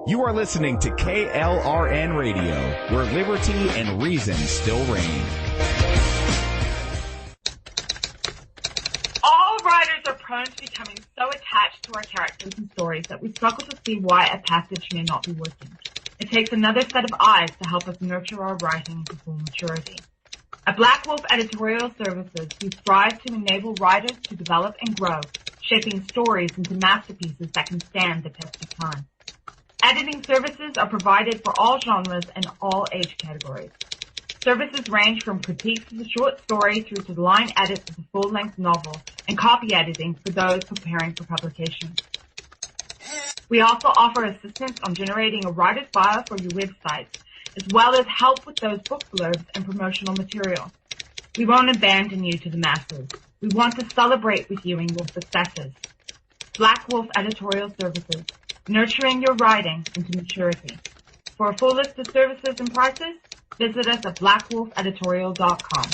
You are listening to KLRN Radio, where liberty and reason still reign. All writers are prone to becoming so attached to our characters and stories that we struggle to see why a passage may not be working. It takes another set of eyes to help us nurture our writing to full maturity. At Black Wolf Editorial Services, we strive to enable writers to develop and grow, shaping stories into masterpieces that can stand the test of time. Editing services are provided for all genres and all age categories. Services range from critiques of the short story through to the line edits of the full-length novel and copy editing for those preparing for publication. We also offer assistance on generating a writer's bio for your website, as well as help with those book blurbs and promotional material. We won't abandon you to the masses. We want to celebrate with you in your successes. Black Wolf Editorial Services, nurturing your writing into maturity. For a full list of services and prices, visit us at blackwolfeditorial.com.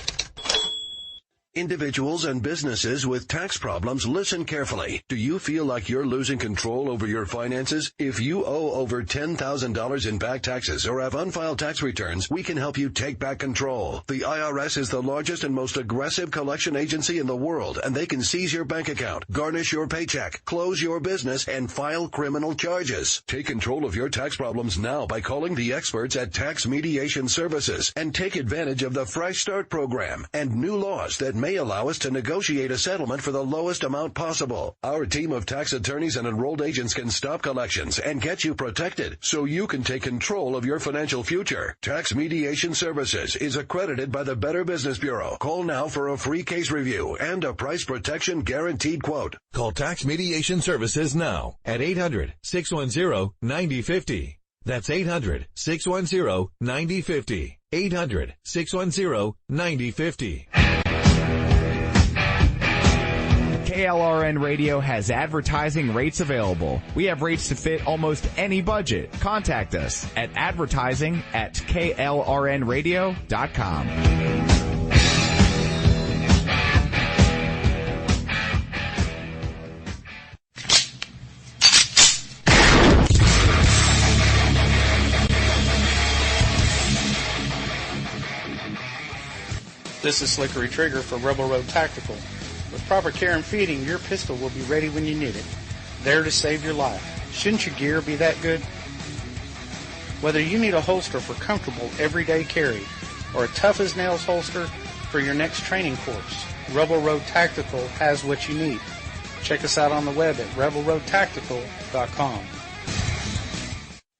Individuals and businesses with tax problems, listen carefully. Do you feel like you're losing control over your finances? If you owe over $10,000 in back taxes or have unfiled tax returns, we can help you take back control. The IRS is the largest and most aggressive collection agency in the world, and they can seize your bank account, garnish your paycheck, close your business, and file criminal charges. Take control of your tax problems now by calling the experts at Tax Mediation Services and take advantage of the Fresh Start program and new laws that may allow us to negotiate a settlement for the lowest amount possible. Our team of tax attorneys and enrolled agents can stop collections and get you protected so you can take control of your financial future. Tax Mediation Services is accredited by the Better Business Bureau. Call now for a free case review and a price protection guaranteed quote. Call Tax Mediation Services now at 800-610-9050. That's 800-610-9050. 800-610-9050. KLRN Radio has advertising rates available. We have rates to fit almost any budget. Contact us at advertising@klrnradio.com. This is Slickery Trigger for Rebel Road Tactical. With proper care and feeding, your pistol will be ready when you need it, there to save your life. Shouldn't your gear be that good? Whether you need a holster for comfortable everyday carry or a tough-as-nails holster for your next training course, Rebel Road Tactical has what you need. Check us out on the web at rebelroadtactical.com.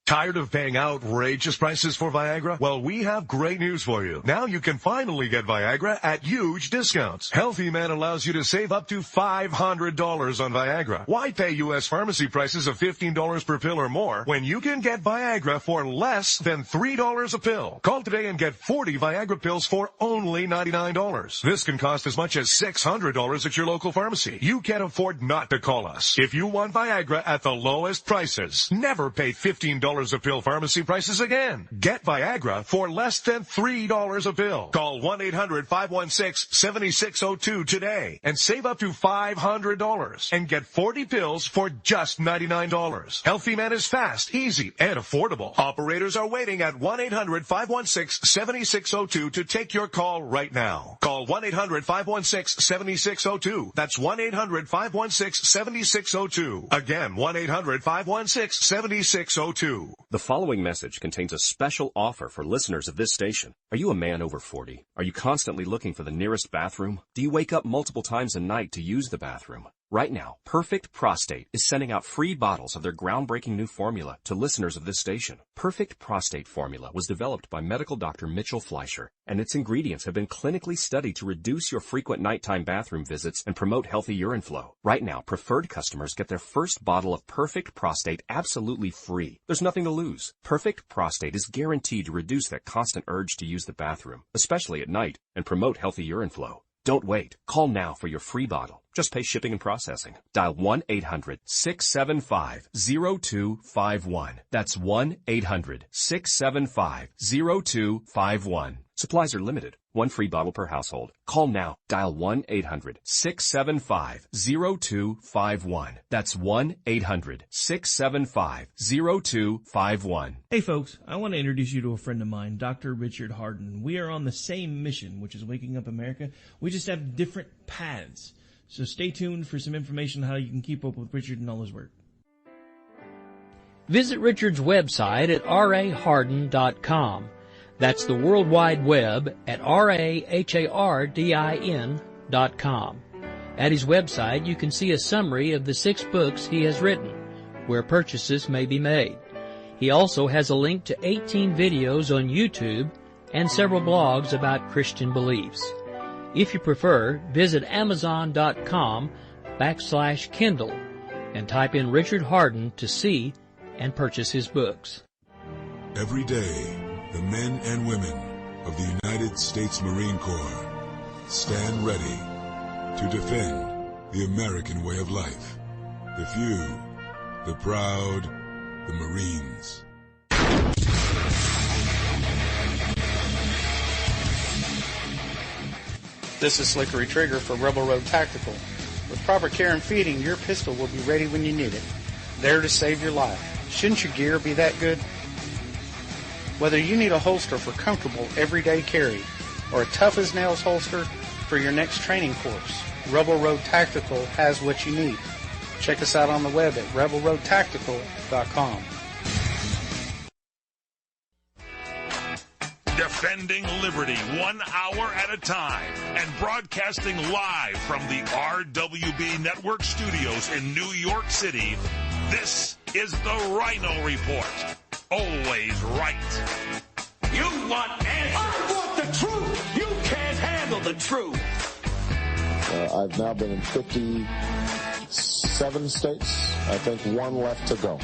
Tired of paying outrageous prices for Viagra? Well, we have great news for you. Now you can finally get Viagra at huge discounts. Healthy Man allows you to save up to $500 on Viagra. Why pay U.S. pharmacy prices of $15 per pill or more when you can get Viagra for less than $3 a pill? Call today and get 40 Viagra pills for only $99. This can cost as much as $600 at your local pharmacy. You can't afford not to call us. If you want Viagra at the lowest prices, never pay $15 a pill pharmacy prices again. Get Viagra for less than $3 a pill. Call 1-800-516-7602 today and save up to $500 and get 40 pills for just $99. Healthy Man is fast, easy, and affordable. Operators are waiting at 1-800-516-7602 to take your call right now. Call 1-800-516-7602. That's 1-800-516-7602. Again, 1-800-516-7602. The following message contains a special offer for listeners of this station. Are you a man over 40? Are you constantly looking for the nearest bathroom? Do you wake up multiple times a night to use the bathroom? Right now, Perfect Prostate is sending out free bottles of their groundbreaking new formula to listeners of this station. Perfect Prostate formula was developed by medical doctor Mitchell Fleischer, and its ingredients have been clinically studied to reduce your frequent nighttime bathroom visits and promote healthy urine flow. Right now, preferred customers get their first bottle of Perfect Prostate absolutely free. There's nothing to lose. Perfect Prostate is guaranteed to reduce that constant urge to use the bathroom, especially at night, and promote healthy urine flow. Don't wait. Call now for your free bottle. Just pay shipping and processing. Dial 1-800-675-0251. That's 1-800-675-0251. Supplies are limited. One free bottle per household. Call now. Dial 1-800-675-0251. That's 1-800-675-0251. Hey folks, I want to introduce you to a friend of mine, Dr. Richard Harden. We are on the same mission, which is waking up America. We just have different paths. So stay tuned for some information on how you can keep up with Richard and all his work. Visit Richard's website at raharden.com. That's the World Wide Web at RAHARDIN.com. At his website, you can see a summary of the 6 books he has written, where purchases may be made. He also has a link to 18 videos on YouTube and several blogs about Christian beliefs. If you prefer, visit Amazon.com/Kindle and type in Richard Harden to see and purchase his books. Every day, the men and women of the United States Marine Corps stand ready to defend the American way of life. The few, the proud, the Marines. This is Slickery Trigger for Rebel Road Tactical. With proper care and feeding, your pistol will be ready when you need it, there to save your life. Shouldn't your gear be that good? Whether you need a holster for comfortable everyday carry or a tough-as-nails holster for your next training course, Rebel Road Tactical has what you need. Check us out on the web at rebelroadtactical.com. Defending liberty 1 hour at a time and broadcasting live from the RWB Network studios in New York City, this is the Ryno Report. Always right. You want answers. I want the truth. You can't handle the truth. I've now been in 57 states. I think 1 left to go.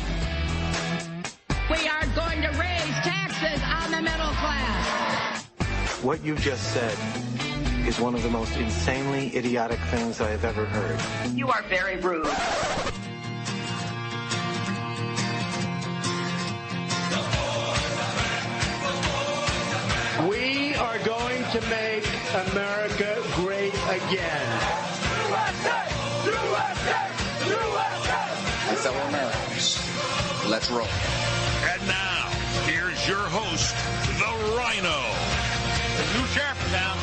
We are going to raise taxes on the middle class. What you just said is one of the most insanely idiotic things I have ever heard. You are very rude. We are going to make America great again. USA! USA! USA! My fellow Americans, let's roll. And now, here's your host, the Ryno. The new sheriff in town.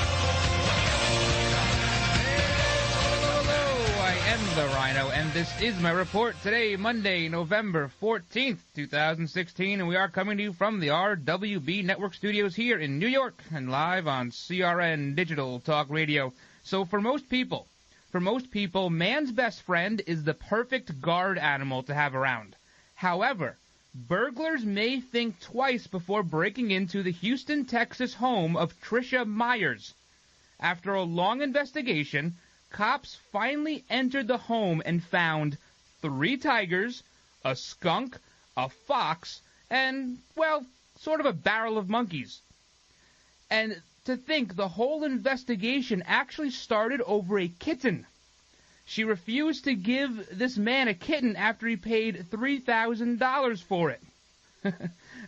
Hello, I am the Ryno, and this is my report today, Monday, November 14th, 2016, and we are coming to you from the RWB Network studios here in New York and live on CRN Digital Talk Radio. So for most people, man's best friend is the perfect guard animal to have around. However, burglars may think twice before breaking into the Houston, Texas home of Tricia Myers. After a long investigation, cops finally entered the home and found 3 tigers, a skunk, a fox, and, well, sort of a barrel of monkeys. And to think the whole investigation actually started over a kitten. She refused to give this man a kitten after he paid $3,000 for it.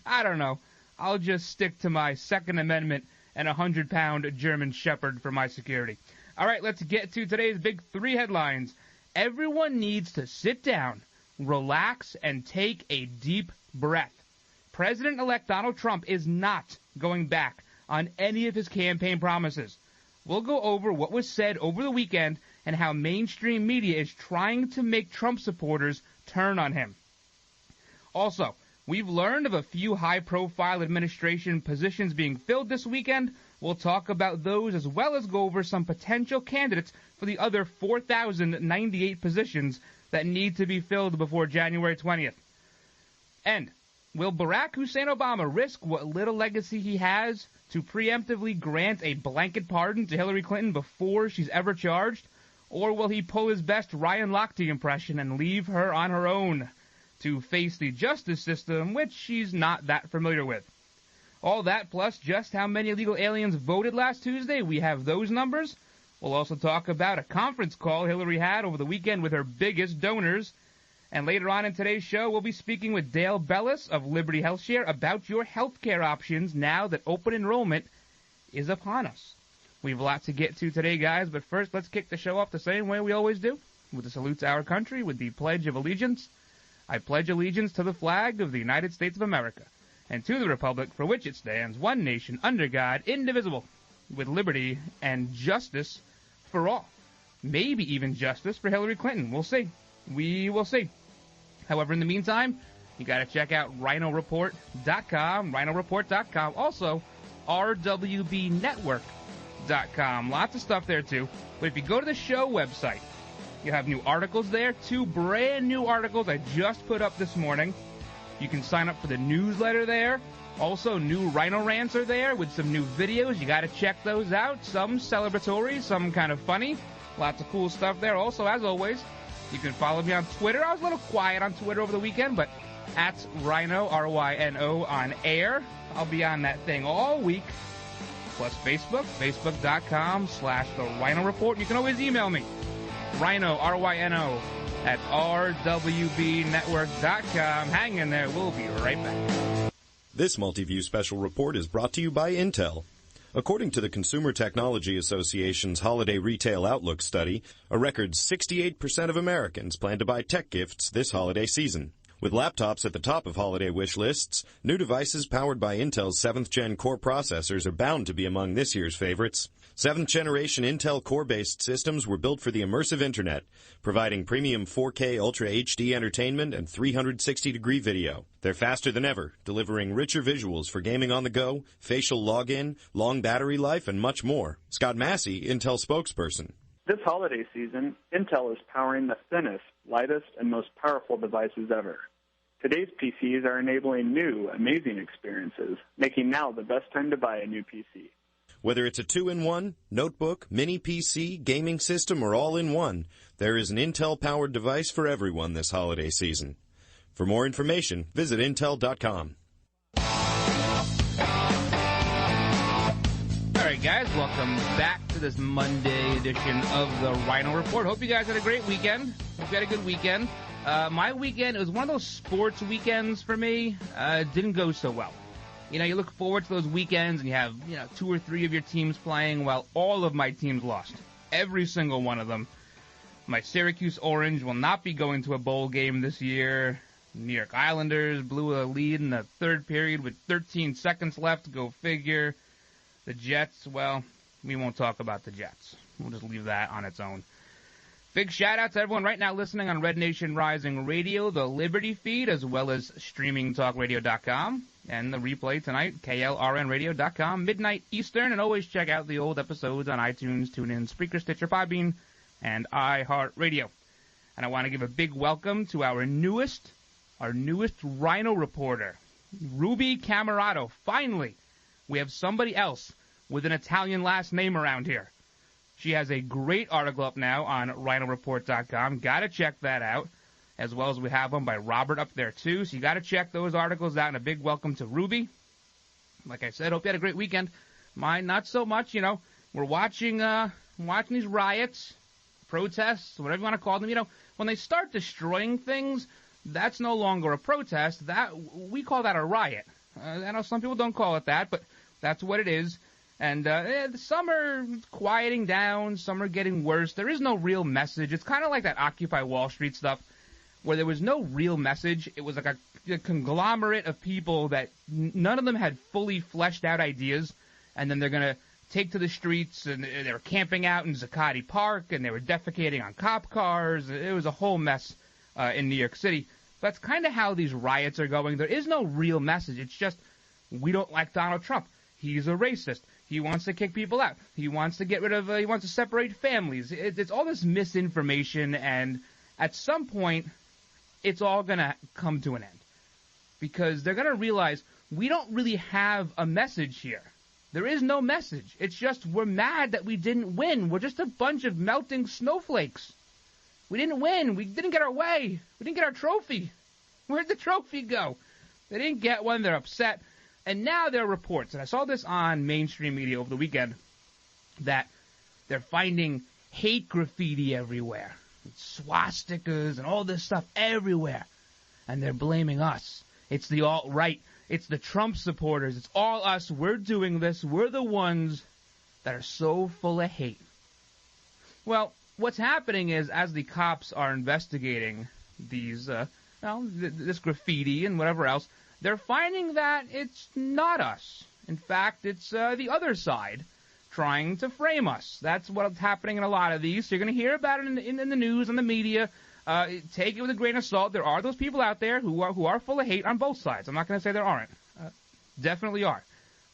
I don't know. I'll just stick to my Second Amendment and a 100-pound German Shepherd for my security. All right, let's get to today's big 3 headlines. Everyone needs to sit down, relax, and take a deep breath. President-elect Donald Trump is not going back on any of his campaign promises. We'll go over what was said over the weekend and how mainstream media is trying to make Trump supporters turn on him. Also, we've learned of a few high-profile administration positions being filled this weekend. We'll talk about those as well as go over some potential candidates for the other 4,098 positions that need to be filled before January 20th. And will Barack Hussein Obama risk what little legacy he has to preemptively grant a blanket pardon to Hillary Clinton before she's ever charged? Or will he pull his best Ryan Lochte impression and leave her on her own to face the justice system, which she's not that familiar with? All that, plus just how many illegal aliens voted last Tuesday, we have those numbers. We'll also talk about a conference call Hillary had over the weekend with her biggest donors. And later on in today's show, we'll be speaking with Dale Bellis of Liberty HealthShare about your health care options now that open enrollment is upon us. We have a lot to get to today, guys, but first let's kick the show off the same way we always do, with a salute to our country, with the Pledge of Allegiance. I pledge allegiance to the flag of the United States of America, and to the republic for which it stands, one nation, under God, indivisible, with liberty and justice for all. Maybe even justice for Hillary Clinton. We'll see. We will see. However, in the meantime, you got to check out RynoReport.com, RynoReport.com. Also, RWBNetwork.com. Lots of stuff there, too. But if you go to the show website, you have new articles there. 2 brand new articles I just put up this morning. You can sign up for the newsletter there. Also, new Ryno Rants are there with some new videos. You got to check those out. Some celebratory, some kind of funny. Lots of cool stuff there. Also, as always, you can follow me on Twitter. I was a little quiet on Twitter over the weekend, but at Ryno, R-Y-N-O, on air. I'll be on that thing all week. Plus Facebook, facebook.com/The Ryno Report. You can always email me, Ryno, R-Y-N-O, at rwbnetwork.com. Hang in there. We'll be right back. This Multiview Special Report is brought to you by Intel. According to the Consumer Technology Association's Holiday Retail Outlook study, a record 68% of Americans plan to buy tech gifts this holiday season. With laptops at the top of holiday wish lists, new devices powered by Intel's 7th-gen Core processors are bound to be among this year's favorites. 7th-generation Intel Core-based systems were built for the immersive Internet, providing premium 4K Ultra HD entertainment and 360-degree video. They're faster than ever, delivering richer visuals for gaming on the go, facial login, long battery life, and much more. Scott Massey, Intel spokesperson. This holiday season, Intel is powering the thinnest, lightest, and most powerful devices ever. Today's PCs are enabling new, amazing experiences, making now the best time to buy a new PC. Whether it's a 2-in-1, notebook, mini PC, gaming system, or all-in-one, there is an Intel-powered device for everyone this holiday season. For more information, visit Intel.com. All right, guys, welcome back to this Monday edition of the Ryno Report. Hope you guys had a great weekend. Hope you had a good weekend. My weekend, it was one of those sports weekends for me. It didn't go so well. You know, you look forward to those weekends and you have, 2 or 3 of your teams playing. Well, all of my teams lost. Every single one of them. My Syracuse Orange will not be going to a bowl game this year. New York Islanders blew a lead in the third period with 13 seconds left. Go figure. The Jets, well, we won't talk about the Jets. We'll just leave that on its own. Big shout-out to everyone right now listening on Red Nation Rising Radio, the Liberty feed, as well as streamingtalkradio.com, and the replay tonight, klrnradio.com, midnight Eastern, and always check out the old episodes on iTunes, TuneIn, Spreaker, Stitcher, Podbean, and iHeartRadio. And I want to give a big welcome to our newest Ryno reporter, Ruby Camerato. Finally, we have somebody else with an Italian last name around here. She has a great article up now on RynoReport.com. Got to check that out, as well as we have one by Robert up there, too. So you got to check those articles out, and a big welcome to Ruby. Like I said, hope you had a great weekend. Mine, not so much, We're watching these riots, protests, whatever you want to call them. When they start destroying things, that's no longer a protest. We call that a riot. I know some people don't call it that, but that's what it is. And some are quieting down, some are getting worse. There is no real message. It's kind of like that Occupy Wall Street stuff, where there was no real message. It was like a conglomerate of people that none of them had fully fleshed out ideas, and then they're going to take to the streets, and they were camping out in Zuccotti Park, and they were defecating on cop cars. It was a whole mess in New York City. That's kind of how these riots are going. There is no real message. It's just, we don't like Donald Trump. He's a racist. He wants to kick people out. He wants to get rid of, he wants to separate families. It's all this misinformation, and at some point, it's all going to come to an end. Because they're going to realize we don't really have a message here. There is no message. It's just we're mad that we didn't win. We're just a bunch of melting snowflakes. We didn't win. We didn't get our way. We didn't get our trophy. Where'd the trophy go? They didn't get one. They're upset. And now there are reports, and I saw this on mainstream media over the weekend, that they're finding hate graffiti everywhere. Swastikas and all this stuff everywhere. And they're blaming us. It's the alt-right. It's the Trump supporters. It's all us. We're doing this. We're the ones that are so full of hate. Well, what's happening is, as the cops are investigating these, this graffiti and whatever else, they're finding that it's not us. In fact, it's the other side trying to frame us. That's what's happening in a lot of these. So you're going to hear about it in the news, on the media. Take it with a grain of salt. There are those people out there who are full of hate on both sides. I'm not going to say there aren't. Definitely are.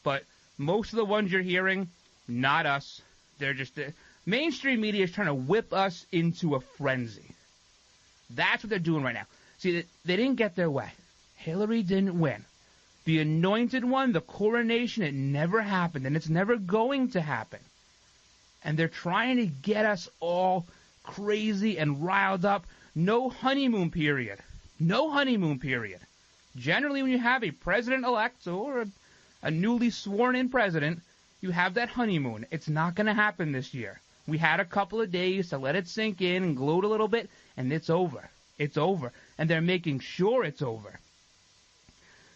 But most of the ones you're hearing, not us. They're just... mainstream media is trying to whip us into a frenzy. That's what they're doing right now. See, they didn't get their way. Hillary didn't win. The anointed one, the coronation, it never happened, and it's never going to happen. And they're trying to get us all crazy and riled up. No honeymoon period. No honeymoon period. Generally, when you have a president-elect or a newly sworn-in president, you have that honeymoon. It's not going to happen this year. We had a couple of days to let it sink in and gloat a little bit, and it's over. It's over. And they're making sure it's over.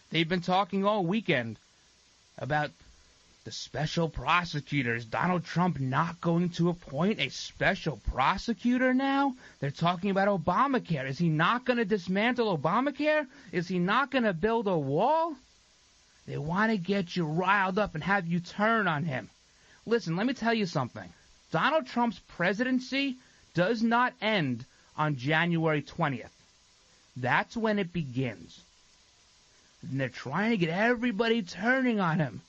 They've been talking all weekend about the special prosecutors. Donald Trump not going to appoint a special prosecutor now? They're talking about Obamacare. Is he not going to dismantle Obamacare? Is he not going to build a wall? They want to get you riled up and have you turn on him. Listen, let me tell you something. Donald Trump's presidency does not end on January 20th. That's when it begins. And they're trying to get everybody turning on him.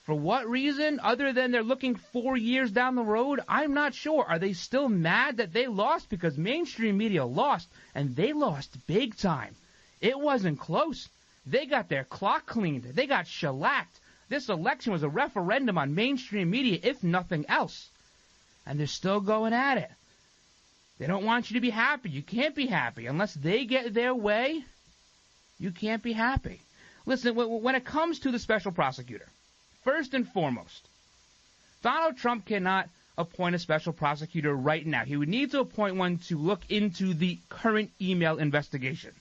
For what reason? Other than they're looking 4 years down the road? I'm not sure. Are they still mad that they lost? Because mainstream media lost, and they lost big time. It wasn't close. They got their clock cleaned. They got shellacked. This election was a referendum on mainstream media, if nothing else. And they're still going at it. They don't want you to be happy. You can't be happy. Unless they get their way, you can't be happy. Listen, when it comes to the special prosecutor, first and foremost, Donald Trump cannot appoint a special prosecutor right now. He would need to appoint one to look into the current email investigation.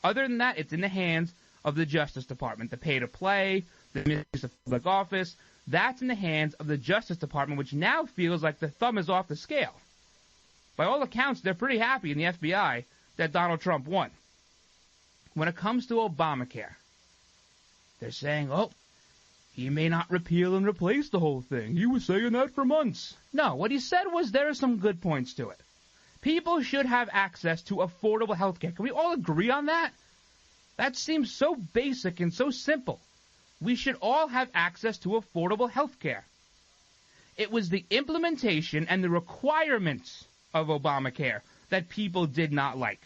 Other than that, it's in the hands of the Justice Department. The pay-to-play, the Ministry of Public Office, that's in the hands of the Justice Department, which now feels like the thumb is off the scale. By all accounts, they're pretty happy in the FBI that Donald Trump won. When it comes to Obamacare, they're saying, he may not repeal and replace the whole thing. He was saying that for months. No, what he said was there are some good points to it. People should have access to affordable health care. Can we all agree on that? That seems so basic and so simple. We should all have access to affordable health care. It was the implementation and the requirements of Obamacare that people did not like.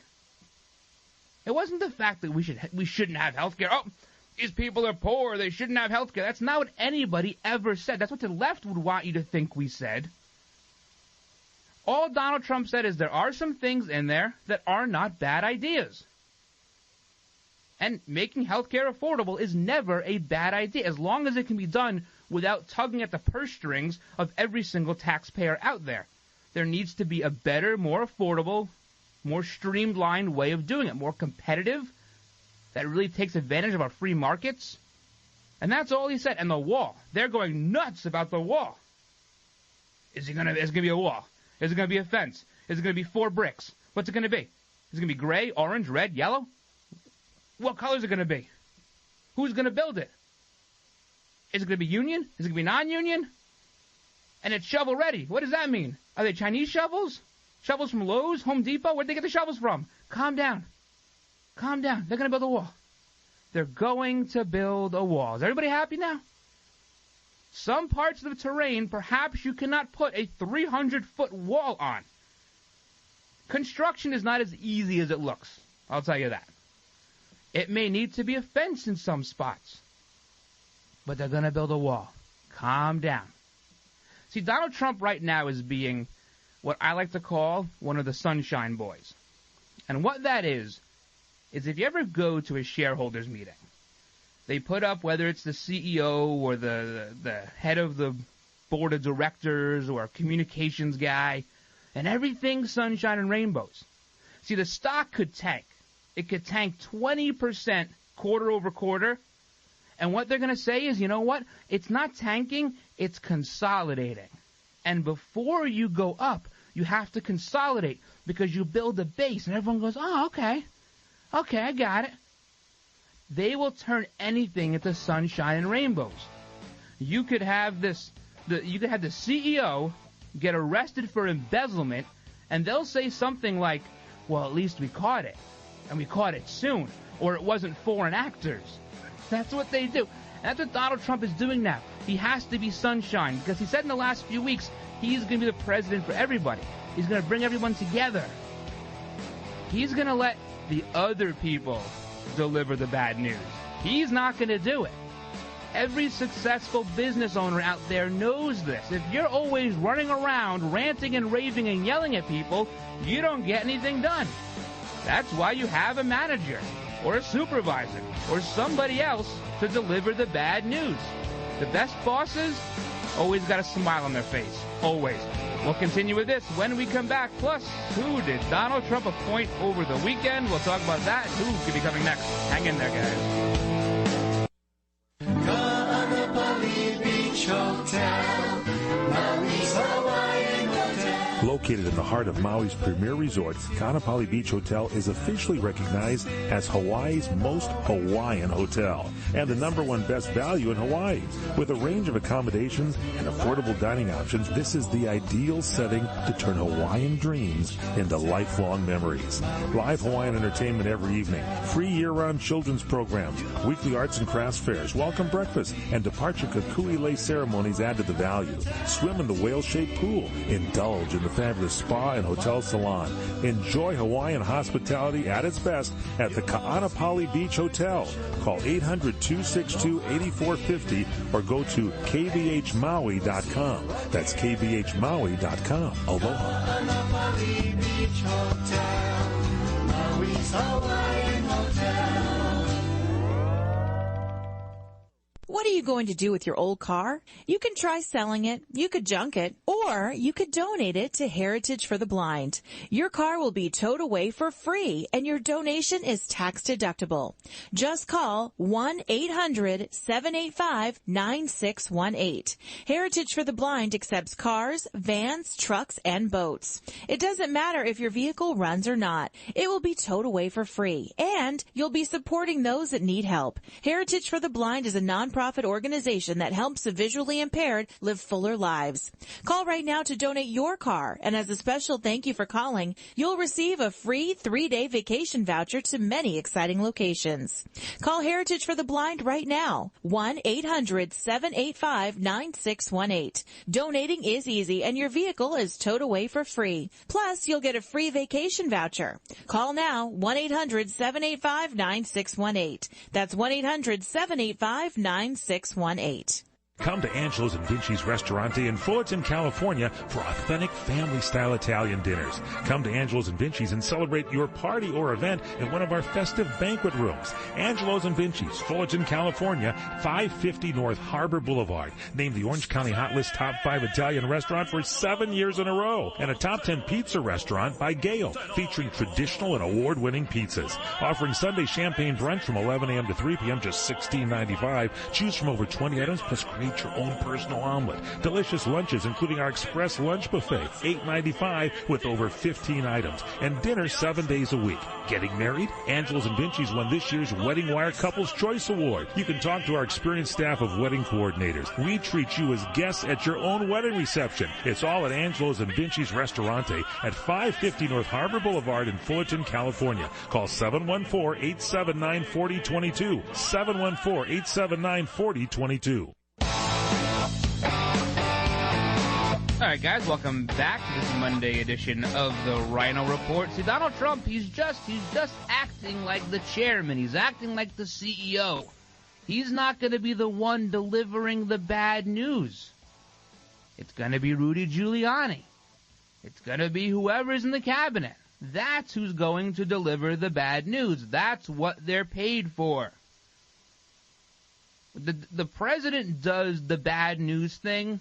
It wasn't the fact that we shouldn't have health care. These people are poor, they shouldn't have health care. That's not what anybody ever said. That's what the left would want you to think we said. All Donald Trump said is there are some things in there that are not bad ideas. And making health care affordable is never a bad idea, as long as it can be done without tugging at the purse strings of every single taxpayer out there. There needs to be a better, more affordable, more streamlined way of doing it, more competitive, that really takes advantage of our free markets. And that's all he said. And the wall, they're going nuts about the wall. Is it going to be a wall? Is it going to be a fence? Is it going to be 4 bricks? What's it going to be? Is it going to be gray, orange, red, yellow? What color is it going to be? Who's going to build it? Is it going to be union? Is it going to be non-union? And it's shovel ready. What does that mean? Are they Chinese shovels? Shovels from Lowe's, Home Depot? Where'd they get the shovels from? Calm down. Calm down. They're going to build a wall. They're going to build a wall. Is everybody happy now? Some parts of the terrain, perhaps you cannot put a 300-foot wall on. Construction is not as easy as it looks. I'll tell you that. It may need to be a fence in some spots. But they're going to build a wall. Calm down. See, Donald Trump right now is being what I like to call one of the sunshine boys. And what that is if you ever go to a shareholders meeting, they put up, whether it's the CEO or the head of the board of directors or a communications guy, and everything's sunshine and rainbows. See, the stock could tank. It could tank 20% quarter over quarter, And what they're going to say is, you know what? It's not tanking, it's consolidating. And before you go up, you have to consolidate because you build a base. And everyone goes, oh, okay. Okay, I got it. They will turn anything into sunshine and rainbows. You could have the CEO get arrested for embezzlement, and they'll say something like, well, at least we caught it, and we caught it soon, or it wasn't foreign actors. That's what they do. That's what Donald Trump is doing now. He has to be sunshine, because he said in the last few weeks he's going to be the president for everybody. He's going to bring everyone together. He's going to let the other people deliver the bad news. He's not going to do it. Every successful business owner out there knows this. If you're always running around ranting and raving and yelling at people, you don't get anything done. That's why you have a manager or a supervisor or somebody else to deliver the bad news. The best bosses always got a smile on their face. Always. We'll continue with this when we come back. Plus, who did Donald Trump appoint over the weekend? We'll talk about that. Who could be coming next? Hang in there, guys. Kaanapali Beach Hotel, Maui's Hawaiian Hotel. Located in the heart of Maui's premier resort, Kaanapali Beach Hotel is officially recognized as Hawaii's most Hawaiian hotel and the #1 best value in Hawaii. With a range of accommodations and affordable dining options, this is the ideal setting to turn Hawaiian dreams into lifelong memories. Live Hawaiian entertainment every evening, free year-round children's programs, weekly arts and crafts fairs, welcome breakfast, and departure kukui lei ceremonies add to the value. Swim in the whale-shaped pool, indulge in the fabulous spa and hotel salon. Enjoy Hawaiian hospitality at its best at the Kaanapali Beach Hotel. Call 800-262-8450 or go to kbhmaui.com. That's kbhmaui.com. Aloha. Kaanapali Beach Hotel, Maui's Hawaiian Hotel. What are you going to do with your old car? You can try selling it, you could junk it, or you could donate it to Heritage for the Blind. Your car will be towed away for free, and your donation is tax deductible. Just call 1-800-785-9618. Heritage for the Blind accepts cars, vans, trucks, and boats. It doesn't matter if your vehicle runs or not. It will be towed away for free, and you'll be supporting those that need help. Heritage for the Blind is a nonprofit organization that helps the visually impaired live fuller lives. Call right now to donate your car, and as a special thank you for calling, you'll receive a free 3-day vacation voucher to many exciting locations. Call Heritage for the Blind right now, 1-800-785-9618. Donating is easy, and your vehicle is towed away for free. Plus, you'll get a free vacation voucher. Call now, 1-800-785-9618. That's 1-800-785-9618. Come to Angelo's and Vinci's Ristorante in Fullerton, California for authentic family-style Italian dinners. Come to Angelo's and Vinci's and celebrate your party or event in one of our festive banquet rooms. Angelo's and Vinci's, Fullerton, California, 550 North Harbor Boulevard. Named the Orange County Hot List Top 5 Italian restaurant for 7 years in a row. And a Top 10 pizza restaurant by Gale, featuring traditional and award-winning pizzas. Offering Sunday champagne brunch from 11 a.m. to 3 p.m., just $16.95. Choose from over 20 items, plus create your own personal omelet. Delicious lunches, including our express lunch buffet, $8.95 with over 15 items. And dinner 7 days a week. Getting married? Angelo's and Vinci's won this year's Wedding Wire Couples Choice Award. You can talk to our experienced staff of wedding coordinators. We treat you as guests at your own wedding reception. It's all at Angelo's and Vinci's Ristorante at 550 North Harbor Boulevard in Fullerton, California. Call 714-879-4022. 714-879-4022. All right, guys, welcome back to this Monday edition of the Ryno Report. See, Donald Trump, he's just acting like the chairman. He's acting like the CEO. He's not going to be the one delivering the bad news. It's going to be Rudy Giuliani. It's going to be whoever's in the cabinet. That's who's going to deliver the bad news. That's what they're paid for. The president does the bad news thing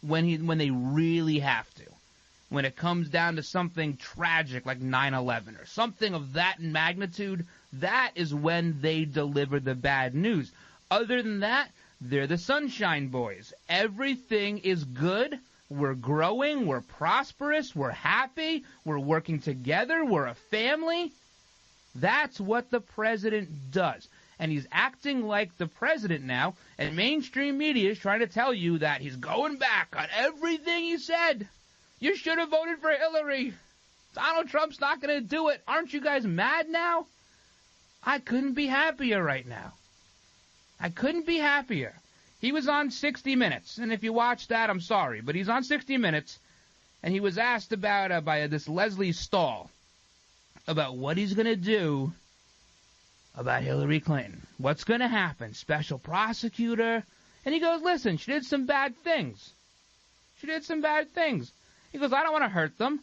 when they really have to. When it comes down to something tragic like 9/11 or something of that magnitude, that is when they deliver the bad news. Other than that, they're the Sunshine Boys. Everything is good. We're growing. We're prosperous. We're happy. We're working together. We're a family. That's what the president does. And he's acting like the president now, and mainstream media is trying to tell you that he's going back on everything he said. You should have voted for Hillary. Donald Trump's not going to do it. Aren't you guys mad now? I couldn't be happier right now. I couldn't be happier. He was on 60 Minutes, and if you watch that, I'm sorry, but he's on 60 Minutes, and he was asked about by this Leslie Stahl about what he's going to do about Hillary Clinton. What's going to happen? Special prosecutor? And he goes, listen, she did some bad things. She did some bad things. He goes, I don't want to hurt them.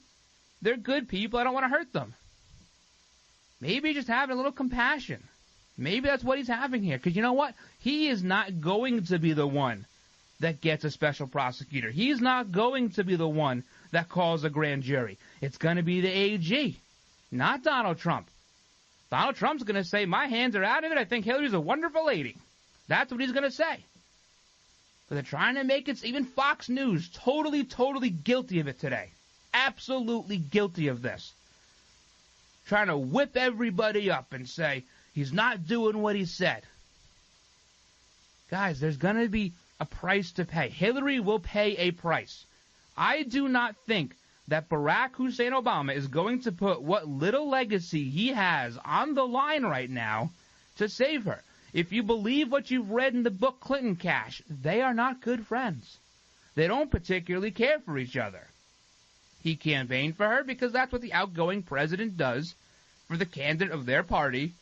They're good people. I don't want to hurt them. Maybe just having a little compassion. Maybe that's what he's having here. Because you know what? He is not going to be the one that gets a special prosecutor. He's not going to be the one that calls a grand jury. It's going to be the AG, not Donald Trump. Donald Trump's going to say, my hands are out of it. I think Hillary's a wonderful lady. That's what he's going to say. But they're trying to make it, even Fox News, totally guilty of it today. Absolutely guilty of this. Trying to whip everybody up and say, he's not doing what he said. Guys, there's going to be a price to pay. Hillary will pay a price. I do not think that Barack Hussein Obama is going to put what little legacy he has on the line right now to save her. If you believe what you've read in the book Clinton Cash, they are not good friends. They don't particularly care for each other. He campaigned for her because that's what the outgoing president does for the candidate of their party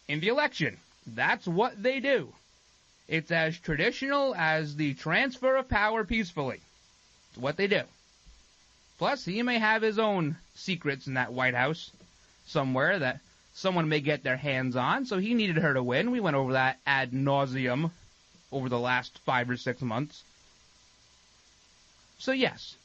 in the election. That's what they do. It's as traditional as the transfer of power peacefully. It's what they do. Plus, he may have his own secrets in that White House somewhere that someone may get their hands on, so he needed her to win. We went over that ad nauseum over the last 5 or 6 months. So, yes.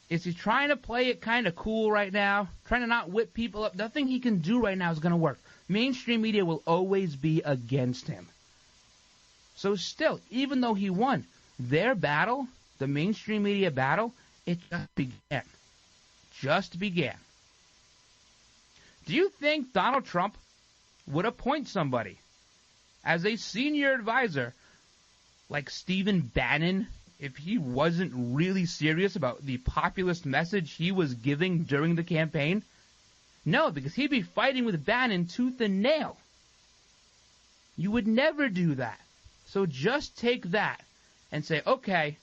Is he trying to play it kind of cool right now? Trying to not whip people up? Nothing he can do right now is going to work. Mainstream media will always be against him. So still, even though he won, their battle, the mainstream media battle, it just began. Just began. Do you think Donald Trump would appoint somebody as a senior advisor like Stephen Bannon if he wasn't really serious about the populist message he was giving during the campaign? No, because he'd be fighting with Bannon tooth and nail. You would never do that. So just take that and say, okay,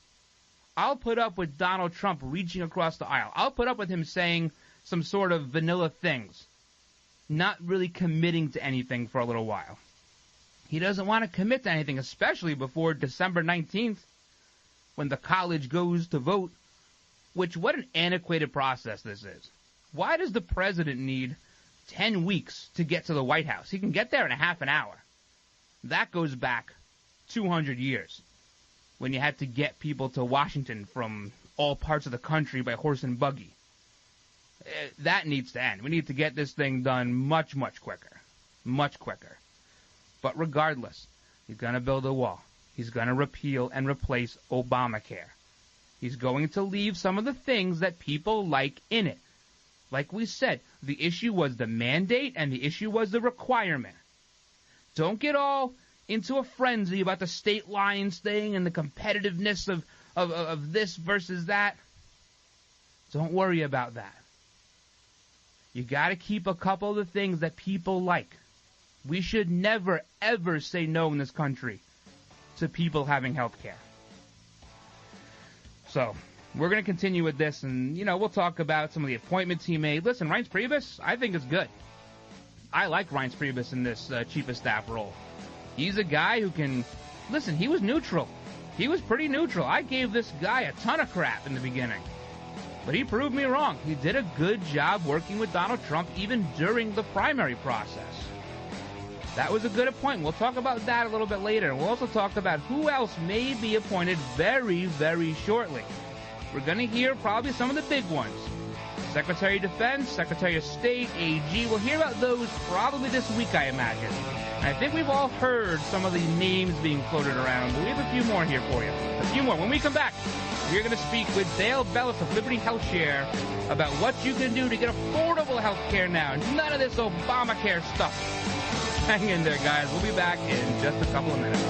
I'll put up with Donald Trump reaching across the aisle. I'll put up with him saying some sort of vanilla things, not really committing to anything for a little while. He doesn't want to commit to anything, especially before December 19th, when the college goes to vote, which, what an antiquated process this is. Why does the president need 10 weeks to get to the White House? He can get there in a half an hour. That goes back 200 years, when you had to get people to Washington from all parts of the country by horse and buggy. That needs to end. We need to get this thing done much, much quicker. Much quicker. But regardless, he's going to build a wall. He's going to repeal and replace Obamacare. He's going to leave some of the things that people like in it. Like we said, the issue was the mandate and the issue was the requirement. Don't get all into a frenzy about the state lines thing and the competitiveness of this versus that. Don't worry about that. You got to keep a couple of the things that people like. We should never, ever say no in this country to people having health care. So, we're going to continue with this, and, we'll talk about some of the appointments he made. Listen, Reince Priebus, I think is good. I like Reince Priebus in this chief of staff role. He's a guy who can... Listen, he was neutral. He was pretty neutral. I gave this guy a ton of crap in the beginning. But he proved me wrong. He did a good job working with Donald Trump even during the primary process. That was a good appointment. We'll talk about that a little bit later. We'll also talk about who else may be appointed very, very shortly. We're going to hear probably some of the big ones. Secretary of Defense, Secretary of State, AG. We'll hear about those probably this week, I imagine. I think we've all heard some of the names being floated around, but we have a few more here for you. A few more. When we come back, we're going to speak with Dale Bellis of Liberty Health Share about what you can do to get affordable health care now. None of this Obamacare stuff. Hang in there, guys. We'll be back in just a couple of minutes.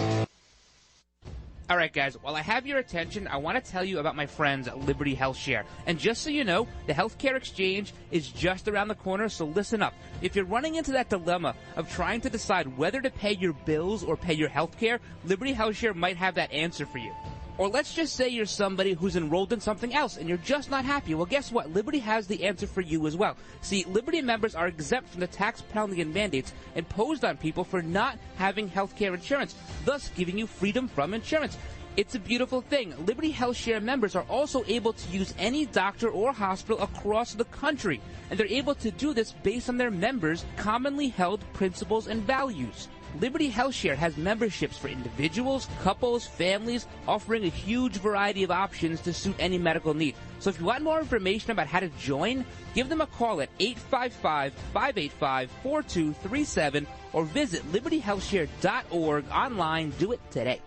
All right, guys, while I have your attention, I want to tell you about my friends at Liberty Health Share. And just so you know, the healthcare exchange is just around the corner, so listen up. If you're running into that dilemma of trying to decide whether to pay your bills or pay your healthcare, Liberty Health Share might have that answer for you. Or let's just say you're somebody who's enrolled in something else and you're just not happy. Well, guess what? Liberty has the answer for you as well. See, Liberty members are exempt from the tax penalty and mandates imposed on people for not having health care insurance, thus giving you freedom from insurance. It's a beautiful thing. Liberty Health Share members are also able to use any doctor or hospital across the country, and they're able to do this based on their members' commonly held principles and values. Liberty Health Share has memberships for individuals, couples, families, offering a huge variety of options to suit any medical need. So if you want more information about how to join, give them a call at 855-585-4237 or visit libertyhealthshare.org online. Do it today.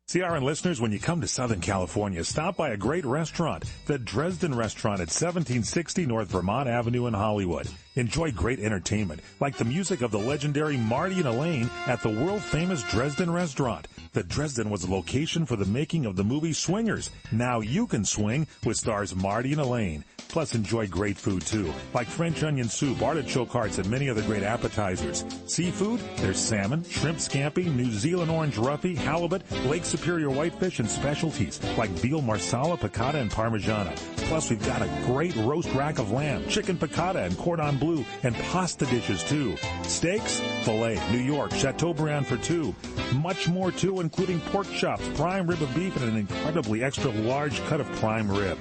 CRN listeners, when you come to Southern California, stop by a great restaurant, the Dresden Restaurant at 1760 North Vermont Avenue in Hollywood. Enjoy great entertainment, like the music of the legendary Marty and Elaine at the world-famous Dresden Restaurant. The Dresden was a location for the making of the movie Swingers. Now you can swing with stars Marty and Elaine. Plus, enjoy great food, too, like French onion soup, artichoke hearts, and many other great appetizers. Seafood, there's salmon, shrimp scampi, New Zealand orange roughy, halibut, Lake Superior whitefish, and specialties like veal marsala, piccata, and parmigiana. Plus, we've got a great roast rack of lamb, chicken piccata, and cordon bleu, and pasta dishes, too. Steaks, filet, New York, Chateaubriand for two. Much more, too, including pork chops, prime rib of beef, and an incredibly extra large cut of prime rib.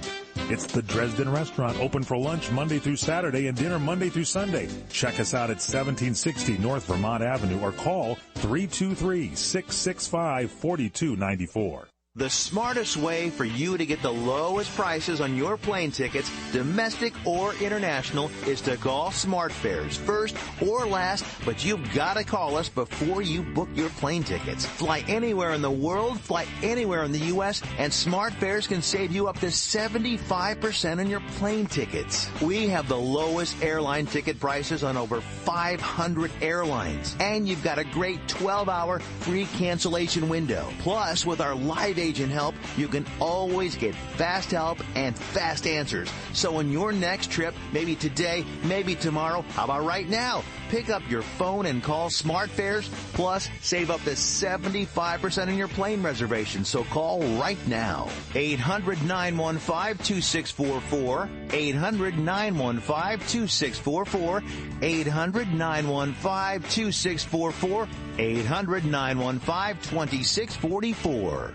It's the Dresden Restaurant, open for lunch Monday through Saturday and dinner Monday through Sunday. Check us out at 1760 North Vermont Avenue or call 323-665-4294. The smartest way for you to get the lowest prices on your plane tickets, domestic or international, is to call SmartFares first or last, but you've got to call us before you book your plane tickets. Fly anywhere in the world, fly anywhere in the U.S., and SmartFares can save you up to 75% on your plane tickets. We have the lowest airline ticket prices on over 500 airlines, and you've got a great 12-hour free cancellation window. Plus, with our live agent help, you can always get fast help and fast answers. So on your next trip, maybe today, maybe tomorrow, how about right now? Pick up your phone and call SmartFares, plus save up to 75% on your plane reservation. So call right now. 800-915-2644, 800-915-2644, 800-915-2644, 800-915-2644.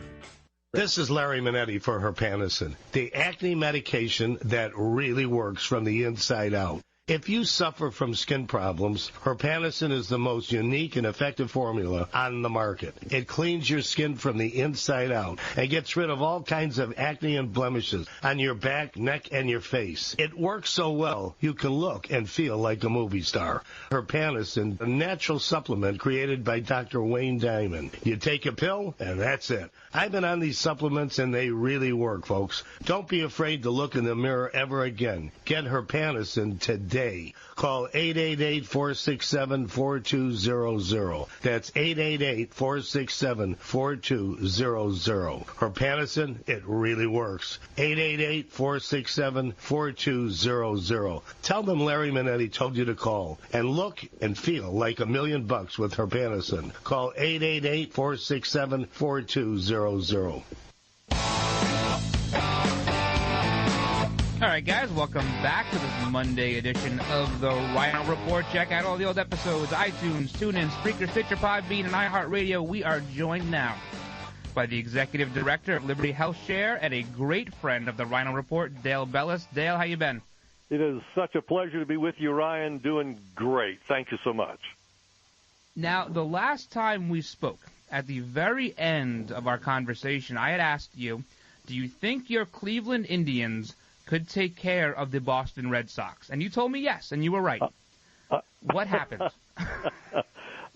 This is Larry Minetti for Herpanacin, the acne medication that really works from the inside out. If you suffer from skin problems, Herpanacin is the most unique and effective formula on the market. It cleans your skin from the inside out and gets rid of all kinds of acne and blemishes on your back, neck, and your face. It works so well, you can look and feel like a movie star. Herpanacin, a natural supplement created by Dr. Wayne Diamond. You take a pill, and that's it. I've been on these supplements, and they really work, folks. Don't be afraid to look in the mirror ever again. Get Herpanacin today. Call 888-467-4200. That's 888-467-4200. Herpanacin, it really works. 888-467-4200. Tell them Larry Minetti told you to call and look and feel like $1 million with Herpanacin. Call 888-467-4200. All right, guys, welcome back to this Monday edition of the Ryno Report. Check out all the old episodes, iTunes, TuneIn, Spreaker, Stitcher, Podbean, and iHeartRadio. We are joined now by the Executive Director of Liberty Health Share and a great friend of the Ryno Report, Dale Bellis. Dale, how you been? It is such a pleasure to be with you, Ryan. Doing great. Thank you so much. Now, the last time we spoke, at the very end of our conversation, I had asked you, do you think your Cleveland Indians could take care of the Boston Red Sox? And you told me yes, and you were right. What happened?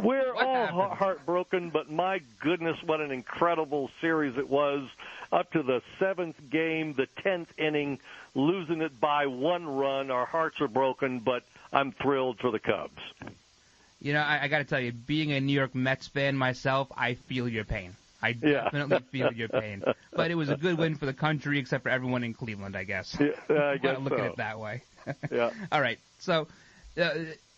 We're all heartbroken, but my goodness, what an incredible series it was. Up to the 7th game, the 10th inning, losing it by 1 run. Our hearts are broken, but I'm thrilled for the Cubs. You know, I got to tell you, being a New York Mets fan myself, I feel your pain. I definitely feel your pain. But it was a good win for the country, except for everyone in Cleveland, I guess. Yeah, I guess look at it that way. Yeah. All right. So,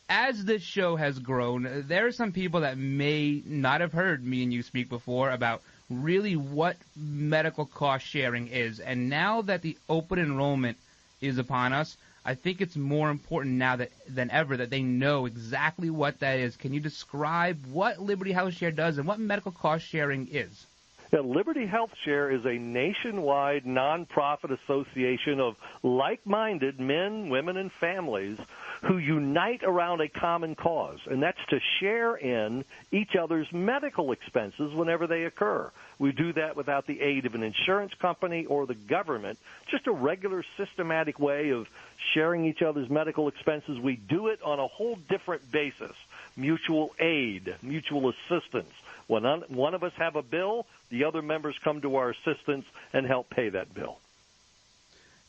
as this show has grown, there are some people that may not have heard me and you speak before about really what medical cost sharing is. And now that the open enrollment is upon us, I think it's more important now than ever that they know exactly what that is. Can you describe what Liberty Health Share does and what medical cost sharing is? Yeah, Liberty Health Share is a nationwide nonprofit association of like-minded men, women, and families who unite around a common cause, and that's to share in each other's medical expenses whenever they occur. We do that without the aid of an insurance company or the government, just a regular systematic way of sharing each other's medical expenses. We do it on a whole different basis, mutual aid, mutual assistance. When one of us have a bill, the other members come to our assistance and help pay that bill.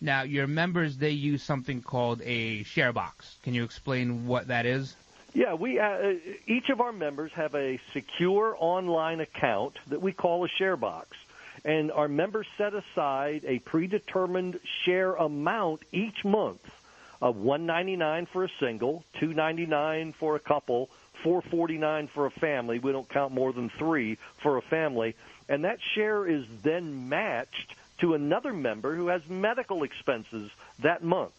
Now, your members, they use something called a share box. Can you explain what that is? Yeah, we each of our members have a secure online account that we call a share box. And our members set aside a predetermined share amount each month of $1.99 for a single, $2.99 for a couple, $4.49 for a family. We don't count more than 3 for a family. And that share is then matched to another member who has medical expenses that month.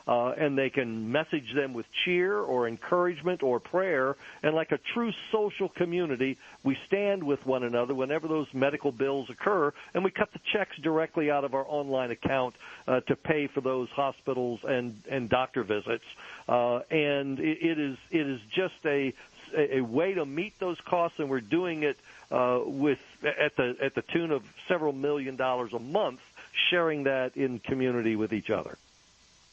And they can message them with cheer or encouragement or prayer. And like a true social community, we stand with one another whenever those medical bills occur, and we cut the checks directly out of our online account to pay for those hospitals and doctor visits. And it is just a way to meet those costs, and we're doing it at the tune of several $1 million a month, sharing that in community with each other.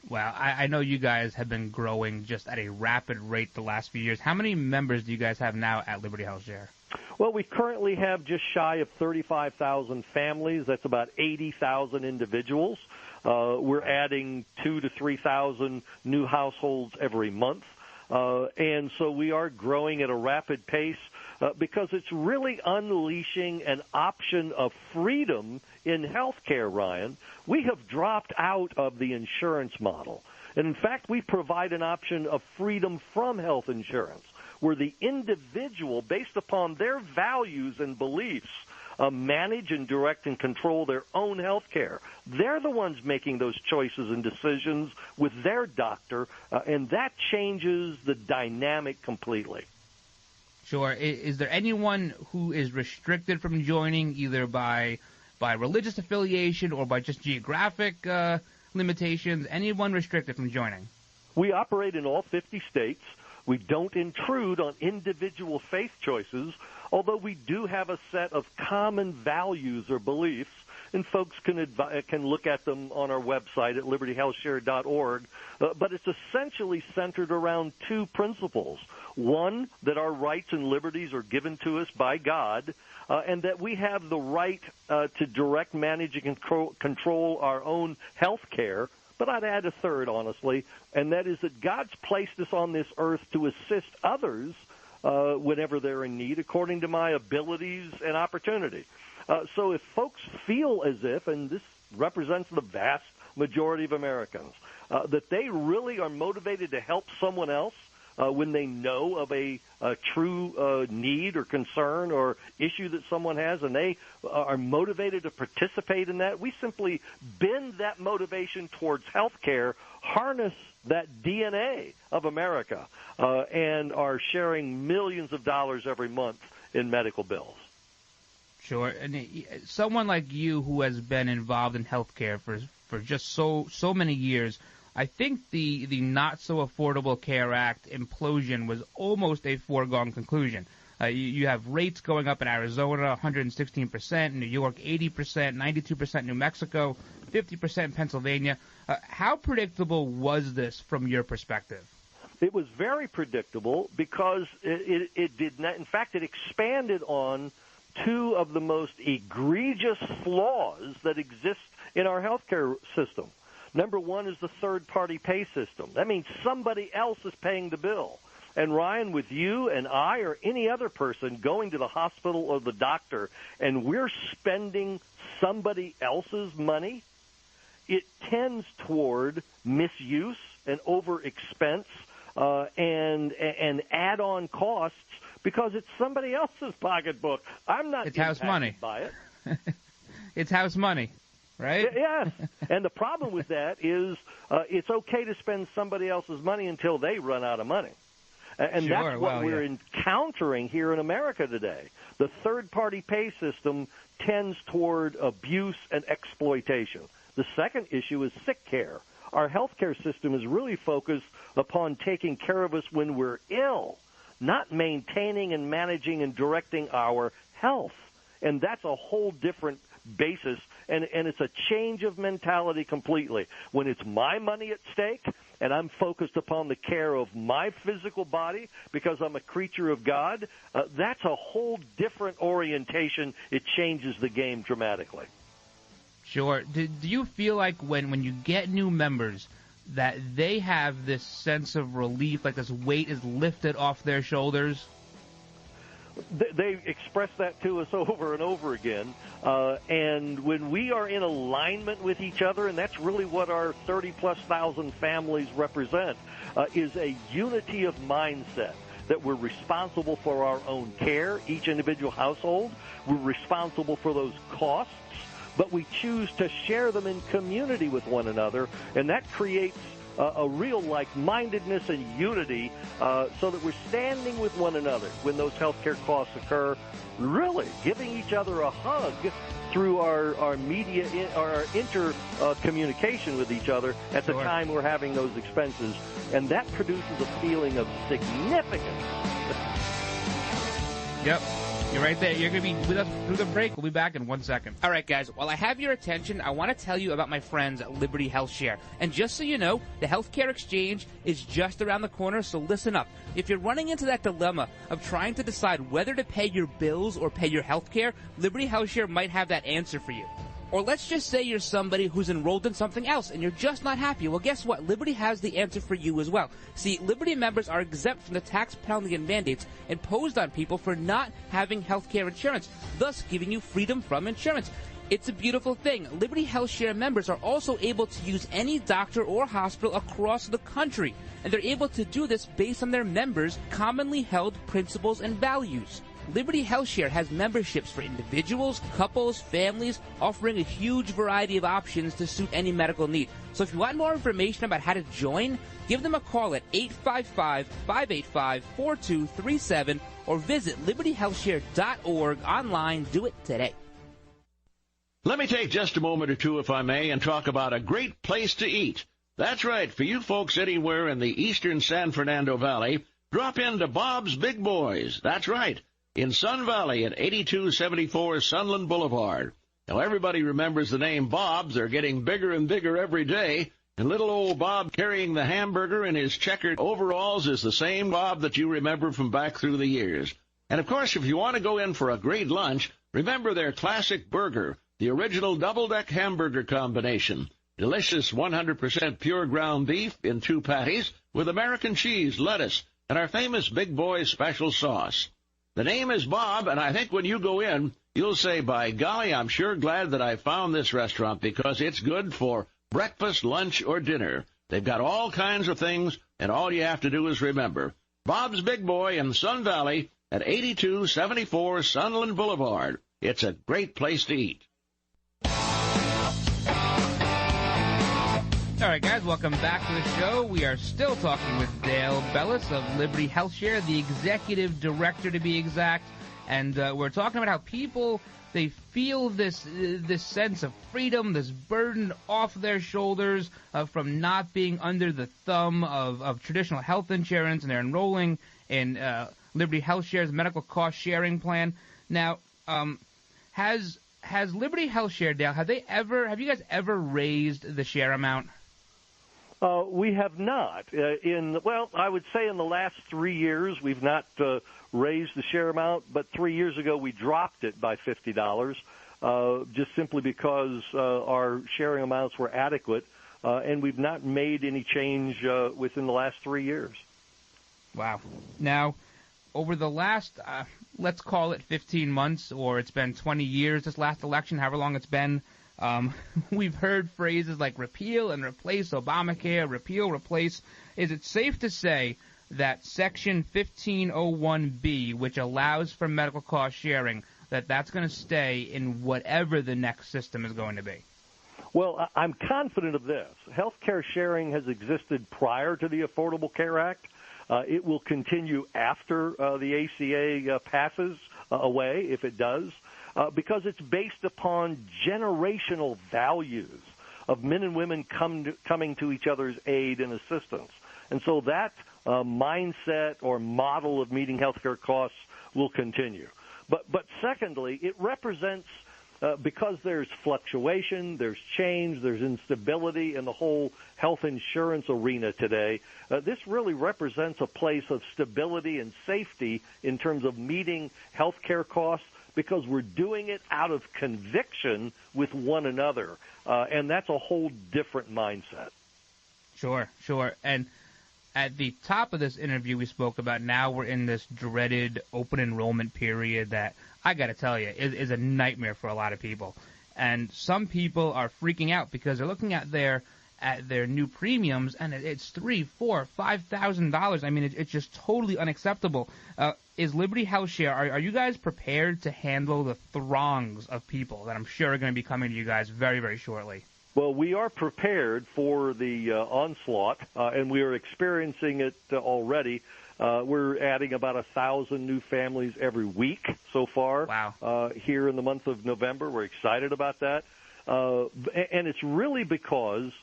Wow, I know you guys have been growing just at a rapid rate the last few years. How many members do you guys have now at Liberty Health Share? Well, we currently have just shy of 35,000 families. That's about 80,000 individuals. We're adding 2,000 to 3,000 new households every month. And so we are growing at a rapid pace because it's really unleashing an option of freedom in healthcare, Ryan. We have dropped out of the insurance model. And in fact, we provide an option of freedom from health insurance, where the individual, based upon their values and beliefs, manage and direct and control their own health care. They're the ones making those choices and decisions with their doctor, and that changes the dynamic completely. Sure. Is there anyone who is restricted from joining either by religious affiliation or by just geographic limitations? Anyone restricted from joining? We operate in all 50 states. We don't intrude on individual faith choices, although we do have a set of common values or beliefs, and folks can look at them on our website at libertyhealthshare.org. But it's essentially centered around 2 principles. One, that our rights and liberties are given to us by God, and that we have the right to direct, manage, and control our own health care. But I'd add a third, honestly, and that is that God's placed us on this earth to assist others whenever they're in need, according to my abilities and opportunity. So if folks feel as if, and this represents the vast majority of Americans, that they really are motivated to help someone else when they know of a true need or concern or issue that someone has, and they are motivated to participate in that, we simply bend that motivation towards health care, harness that DNA of America, and are sharing millions of dollars every month in medical bills. Sure. And someone like you who has been involved in healthcare for just so many years, I think the Not-So-Affordable Care Act implosion was almost a foregone conclusion. You have rates going up in Arizona, 116%, New York, 80%, 92% New Mexico, 50% Pennsylvania. How predictable was this from your perspective? It was very predictable because it did not. In fact, it expanded on two of the most egregious flaws that exist in our healthcare system. Number one is the third-party pay system. That means somebody else is paying the bill. And, Ryan, with you and I or any other person going to the hospital or the doctor and we're spending somebody else's money, it tends toward misuse and overexpense and add-on costs because it's somebody else's pocketbook. I'm not impacted by it. It's house money. Right? Yes. And the problem with that is it's okay to spend somebody else's money until they run out of money. And that's what we're encountering here in America today. The third-party pay system tends toward abuse and exploitation. The second issue is sick care. Our healthcare system is really focused upon taking care of us when we're ill, not maintaining and managing and directing our health. And that's a whole different basis, and it's a change of mentality completely. When it's my money at stake and I'm focused upon the care of my physical body because I'm a creature of God, that's a whole different orientation. It changes the game dramatically. Sure. Do you feel like when you get new members that they have this sense of relief, like this weight is lifted off their shoulders? They express that to us over and over again. And when we are in alignment with each other, and that's really what our 30-plus thousand families represent, is a unity of mindset, that we're responsible for our own care, each individual household. We're responsible for those costs, but we choose to share them in community with one another, and that creates a real like-mindedness and unity so that we're standing with one another when those healthcare costs occur, really giving each other a hug through our media, our intercommunication with each other at the time we're having those expenses. And that produces a feeling of significance. Yep. You're right there. You're going to be with us through the break. We'll be back in 1 second. All right, guys. While I have your attention, I want to tell you about my friends at Liberty Health Share. And just so you know, the healthcare exchange is just around the corner, so listen up. If you're running into that dilemma of trying to decide whether to pay your bills or pay your healthcare, Liberty Health Share might have that answer for you. Or let's just say you're somebody who's enrolled in something else and you're just not happy. Well, guess what? Liberty has the answer for you as well. See, Liberty members are exempt from the tax penalty and mandates imposed on people for not having health care insurance, thus giving you freedom from insurance. It's a beautiful thing. Liberty Health Share members are also able to use any doctor or hospital across the country, and they're able to do this based on their members' commonly held principles and values. Liberty Health Share has memberships for individuals, couples, families, offering a huge variety of options to suit any medical need. So if you want more information about how to join, give them a call at 855-585-4237 or visit libertyhealthshare.org online. Do it today. Let me take just a moment or two, if I may, and talk about a great place to eat. That's right. For you folks anywhere in the eastern San Fernando Valley, drop into Bob's Big Boys. That's right. In Sun Valley at 8274 Sunland Boulevard. Now, everybody remembers the name Bob's. They're getting bigger and bigger every day. And little old Bob carrying the hamburger in his checkered overalls is the same Bob that you remember from back through the years. And, of course, if you want to go in for a great lunch, remember their classic burger, the original double-deck hamburger combination. Delicious 100% pure ground beef in 2 patties with American cheese, lettuce, and our famous Big Boy special sauce. The name is Bob, and I think when you go in, you'll say, by golly, I'm sure glad that I found this restaurant because it's good for breakfast, lunch, or dinner. They've got all kinds of things, and all you have to do is remember. Bob's Big Boy in Sun Valley at 8274 Sunland Boulevard. It's a great place to eat. All right, guys, welcome back to the show. We are still talking with Dale Bellis of Liberty Health Share, the executive director to be exact, and we're talking about how people, they feel this sense of freedom, this burden off their shoulders from not being under the thumb of traditional health insurance, and they're enrolling in Liberty Health Share's medical cost sharing plan. Now, has Liberty Health Share, Dale, have you guys ever raised the share amount? We have not. I would say in the last 3 years we've not raised the share amount, but 3 years ago we dropped it by $50, just simply because our sharing amounts were adequate, and we've not made any change within the last 3 years. Wow. Now, over the last, let's call it 15 months, or it's been 20 years, this last election, however long it's been, we've heard phrases like repeal and replace Obamacare, repeal, replace. Is it safe to say that Section 1501B, which allows for medical cost sharing, that's going to stay in whatever the next system is going to be? Well, I'm confident of this. Health care sharing has existed prior to the Affordable Care Act. It will continue after the ACA passes away, if it does. Because it's based upon generational values of men and women coming to each other's aid and assistance. And so that mindset or model of meeting healthcare costs will continue. But secondly, it represents, because there's fluctuation, there's change, there's instability in the whole health insurance arena today, this really represents a place of stability and safety in terms of meeting healthcare costs, because we're doing it out of conviction with one another, and that's a whole different mindset. Sure. And at the top of this interview we spoke about, now we're in this dreaded open enrollment period that, I got to tell you, is a nightmare for a lot of people. And some people are freaking out because they're looking at their new premiums, and it's $3,000, $4,000, $5,000. I mean, it's just totally unacceptable. Is Liberty Health Share, are you guys prepared to handle the throngs of people that I'm sure are going to be coming to you guys very, very shortly? Well, we are prepared for the onslaught, and we are experiencing it already. We're adding about 1,000 new families every week so far. Wow. Here in the month of November. We're excited about that. And it's really because,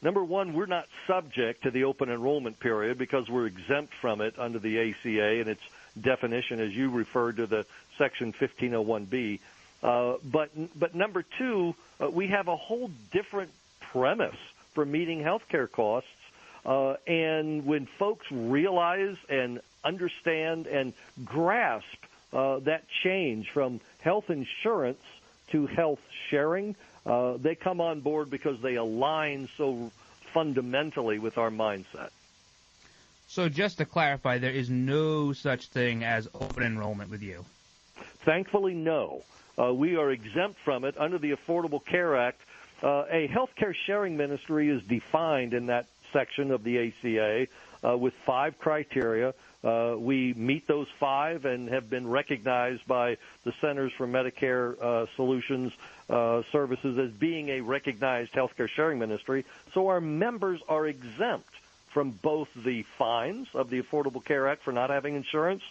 number one, we're not subject to the open enrollment period because we're exempt from it under the ACA and its definition, as you referred to, the Section 1501B. But number two, we have a whole different premise for meeting health care costs. And when folks realize and understand and grasp that change from health insurance to health sharing, they come on board because they align so fundamentally with our mindset. So just to clarify, there is no such thing as open enrollment with you? Thankfully, no. We are exempt from it under the Affordable Care Act. A health care sharing ministry is defined in that section of the ACA with 5 criteria. We meet those 5 and have been recognized by the Centers for Medicare Solutions Services as being a recognized healthcare sharing ministry. So our members are exempt from both the fines of the Affordable Care Act for not having insurance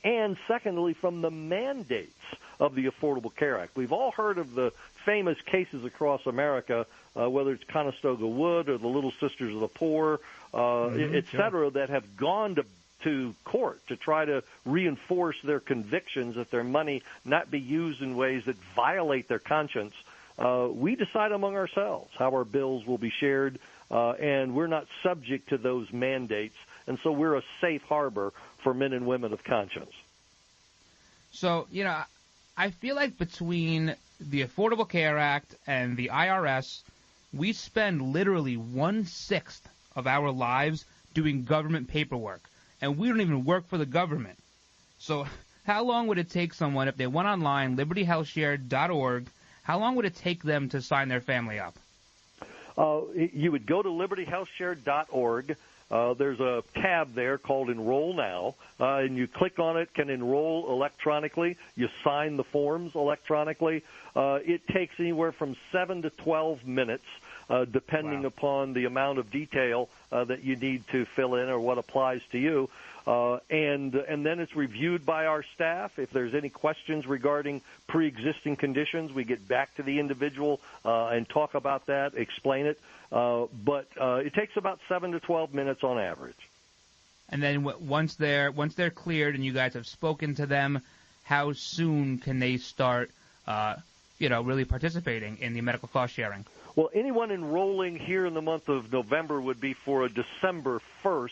and, secondly, from the mandates of the Affordable Care Act. We've all heard of the famous cases across America, whether it's Conestoga Wood or the Little Sisters of the Poor, et cetera, that have gone to court to try to reinforce their convictions that their money not be used in ways that violate their conscience. We decide among ourselves how our bills will be shared, and we're not subject to those mandates, and so we're a safe harbor for men and women of conscience. So, I feel like between the Affordable Care Act and the IRS, we spend literally 1/6 of our lives doing government paperwork, and we don't even work for the government. So how long would it take someone, if they went online, libertyhealthshare.org, how long would it take them to sign their family up? You would go to libertyhealthshare.org. There's a tab there called Enroll Now, and you click on it, can enroll electronically. You sign the forms electronically. It takes anywhere from 7 to 12 minutes, depending upon the amount of detail that you need to fill in or what applies to you. And then it's reviewed by our staff. If there's any questions regarding pre-existing conditions, we get back to the individual and talk about that, explain it. But it takes about 7 to 12 minutes on average. And then once they're cleared and you guys have spoken to them, how soon can they start really participating in the medical cost sharing? Well, anyone enrolling here in the month of November would be for a December 1st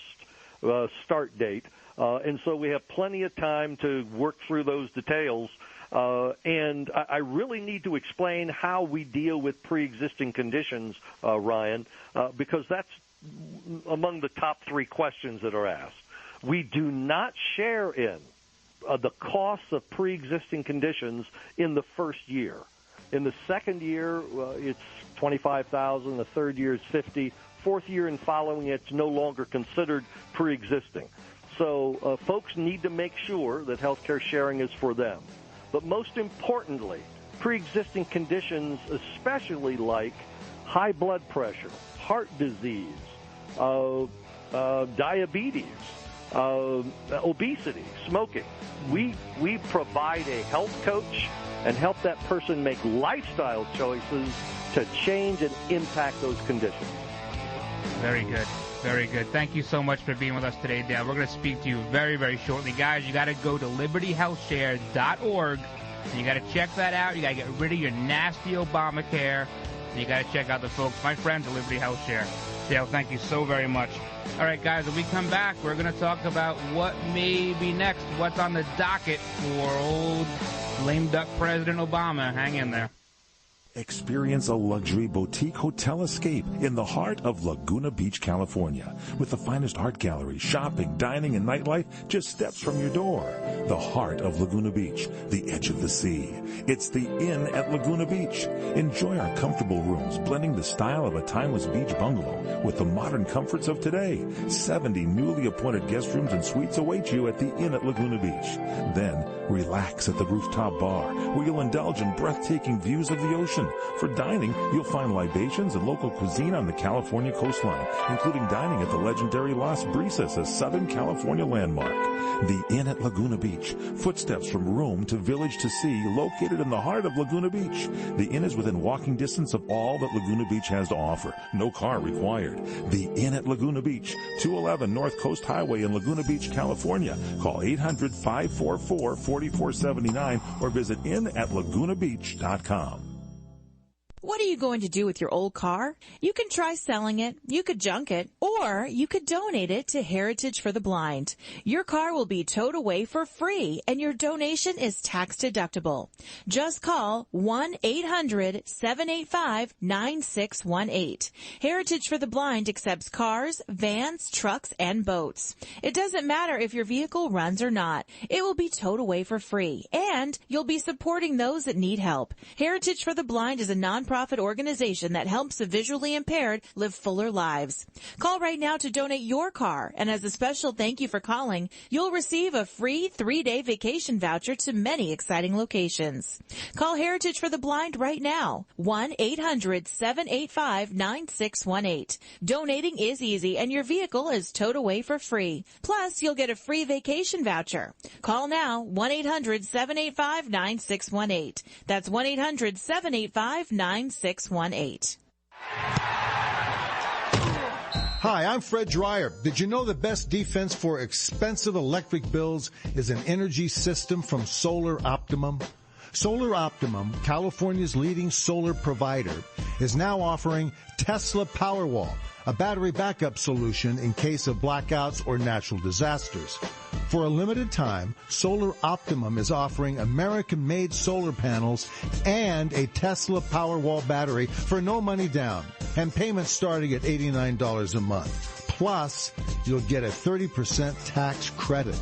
start date. And so we have plenty of time to work through those details. And I really need to explain how we deal with pre-existing conditions, Ryan, because that's among the top 3 questions that are asked. We do not share in the costs of pre-existing conditions in the first year. In the second year, it's $25,000. The third year is $50,000. Fourth year and following, it's no longer considered pre-existing. So folks need to make sure that health care sharing is for them. But most importantly, pre-existing conditions, especially like high blood pressure, heart disease, diabetes, obesity, smoking. We provide a health coach and help that person make lifestyle choices to change and impact those conditions. Very good. Very good. Thank you so much for being with us today, Dale. We're going to speak to you very, very shortly. Guys, you got to go to libertyhealthshare.org, and you got to check that out. You got to get rid of your nasty Obamacare, and you got to check out the folks, my friends at Liberty Health Share. Dale, thank you so very much. All right, guys, when we come back, we're going to talk about what may be next, what's on the docket for old lame duck President Obama. Hang in there. Experience a luxury boutique hotel escape in the heart of Laguna Beach, California. With the finest art gallery, shopping, dining, and nightlife just steps from your door. The heart of Laguna Beach, the edge of the sea. It's the Inn at Laguna Beach. Enjoy our comfortable rooms, blending the style of a timeless beach bungalow with the modern comforts of today. 70 newly appointed guest rooms and suites await you at the Inn at Laguna Beach. Then, relax at the rooftop bar, where you'll indulge in breathtaking views of the ocean. For dining, you'll find libations and local cuisine on the California coastline, including dining at the legendary Las Brisas, a Southern California landmark. The Inn at Laguna Beach, footsteps from room to village to sea, located in the heart of Laguna Beach. The Inn is within walking distance of all that Laguna Beach has to offer. No car required. The Inn at Laguna Beach, 211 North Coast Highway in Laguna Beach, California. Call 800-544-4479 or visit innatlagunabeach.com. What are you going to do with your old car? You can try selling it, you could junk it, or you could donate it to Heritage for the Blind. Your car will be towed away for free, and your donation is tax deductible. Just call 1-800-785-9618. Heritage for the Blind accepts cars, vans, trucks, and boats. It doesn't matter if your vehicle runs or not. It will be towed away for free, and you'll be supporting those that need help. Heritage for the Blind is a nonprofit organization that helps the visually impaired live fuller lives. Call right now to donate your car, and as a special thank you for calling, you'll receive a free 3-day vacation voucher to many exciting locations. Call Heritage for the Blind right now, 1-800-785-9618. Donating is easy, and your vehicle is towed away for free. Plus, you'll get a free vacation voucher. Call now, 1-800-785-9618. That's 1-800-785-9618. Hi, I'm Fred Dreyer. Did you know the best defense for expensive electric bills is an energy system from Solar Optimum? Solar Optimum, California's leading solar provider, is now offering Tesla Powerwall, a battery backup solution in case of blackouts or natural disasters. For a limited time, Solar Optimum is offering American-made solar panels and a Tesla Powerwall battery for no money down, and payments starting at $89 a month. Plus, you'll get a 30% tax credit.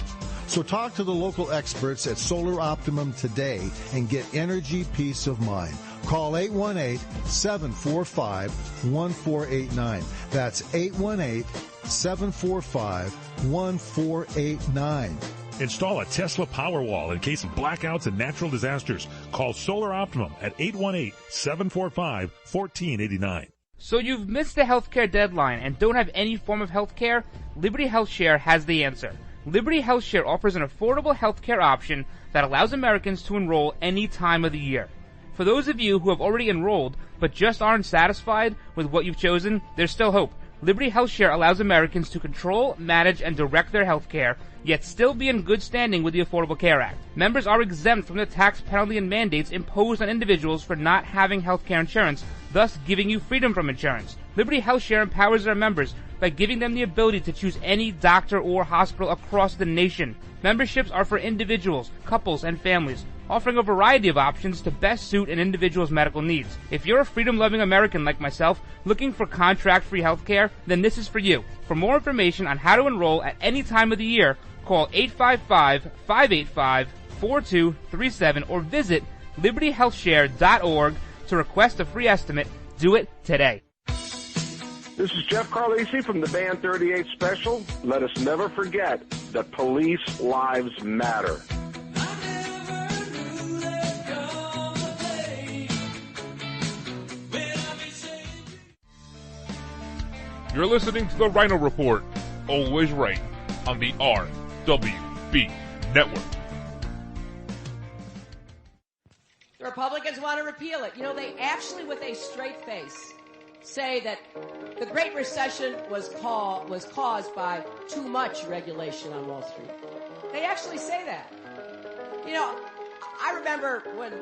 So talk to the local experts at Solar Optimum today and get energy peace of mind. Call 818-745-1489. That's 818-745-1489. Install a Tesla Powerwall in case of blackouts and natural disasters. Call Solar Optimum at 818-745-1489. So you've missed the healthcare deadline and don't have any form of healthcare? Liberty Health Share has the answer. Liberty Health Share offers an affordable healthcare option that allows Americans to enroll any time of the year. For those of you who have already enrolled but just aren't satisfied with what you've chosen, there's still hope. Liberty HealthShare allows Americans to control, manage, and direct their health care, yet still be in good standing with the Affordable Care Act. Members are exempt from the tax penalty and mandates imposed on individuals for not having health care insurance, thus giving you freedom from insurance. Liberty HealthShare empowers their members by giving them the ability to choose any doctor or hospital across the nation. Memberships are for individuals, couples, and families, offering a variety of options to best suit an individual's medical needs. If you're a freedom-loving American like myself, looking for contract-free health care, then this is for you. For more information on how to enroll at any time of the year, call 855-585-4237 or visit libertyhealthshare.org to request a free estimate. Do it today. This is Jeff Carlisi from the Band 38 Special. Let us never forget that police lives matter. You're listening to the Ryno Report, always right, on the RWB Network. The Republicans want to repeal it. You know, they actually, with a straight face, say that the Great Recession was caused by too much regulation on Wall Street. They actually say that. You know, I remember when,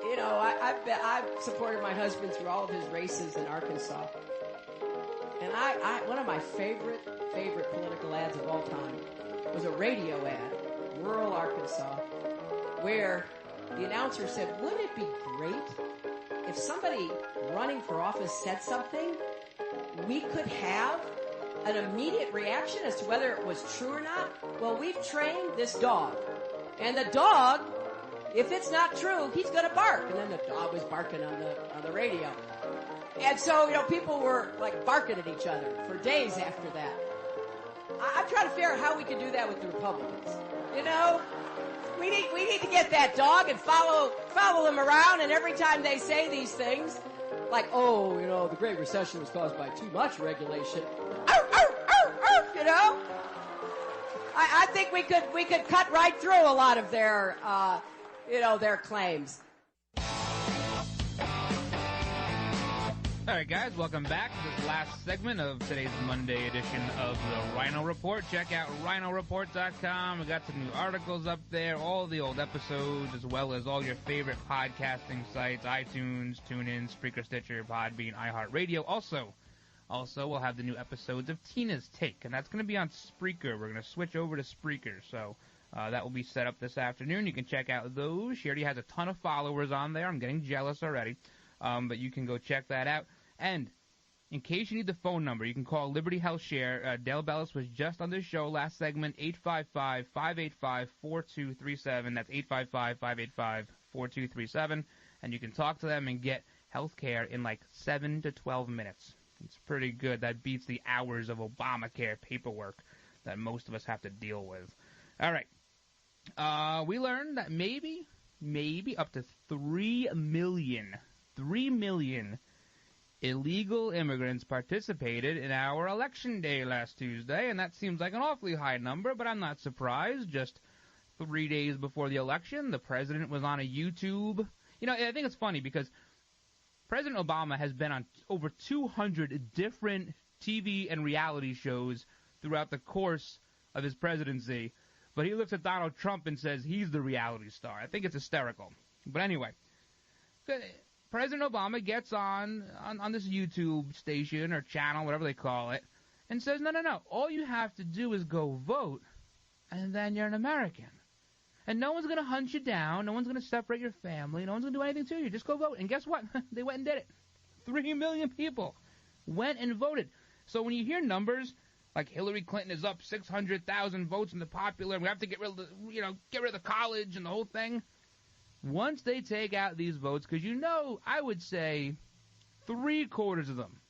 you know, I've supported my husband through all of his races in Arkansas. And one of my favorite political ads of all time was a radio ad, rural Arkansas, where the announcer said, wouldn't it be great if somebody running for office said something, we could have an immediate reaction as to whether it was true or not? Well, we've trained this dog. And the dog, if it's not true, he's going to bark. And then the dog was barking on the radio. And so, you know, people were like barking at each other for days after that. I'm trying to figure out how we can do that with the Republicans. You know, we need to get that dog and follow them around, and every time they say these things, like, oh, you know, the Great Recession was caused by too much regulation. You know, I think we could cut right through a lot of their their claims. All right, guys, welcome back to this last segment of today's Monday edition of the Ryno Report. Check out RynoReport.com. We got some new articles up there, all the old episodes, as well as all your favorite podcasting sites, iTunes, TuneIn, Spreaker, Stitcher, Podbean, iHeartRadio. Also, we'll have the new episodes of Tina's Take, and that's going to be on Spreaker. We're going to switch over to Spreaker, so that will be set up this afternoon. You can check out those. She already has a ton of followers on there. I'm getting jealous already. But you can go check that out. And in case you need the phone number, you can call Liberty HealthShare. Dale Bellis was just on this show last segment, 855-585-4237. That's 855-585-4237. And you can talk to them and get health care in like 7 to 12 minutes. It's pretty good. That beats the hours of Obamacare paperwork that most of us have to deal with. All right. We learned that maybe up to 3 million illegal immigrants participated in our election day last Tuesday, and that seems like an awfully high number, but I'm not surprised. Just 3 days before the election, the president was on a YouTube. You know, I think it's funny because President Obama has been on over 200 different TV and reality shows throughout the course of his presidency, but he looks at Donald Trump and says he's the reality star. I think it's hysterical. But anyway, President Obama gets on this YouTube station or channel, whatever they call it, and says, no, all you have to do is go vote, and then you're an American. And no one's going to hunt you down, no one's going to separate your family, no one's going to do anything to you. Just go vote. And guess what? They went and did it. 3 million people went and voted. So when you hear numbers like Hillary Clinton is up 600,000 votes in the popular, and we have to get rid of the college and the whole thing, once they take out these votes, because I would say 3/4 of them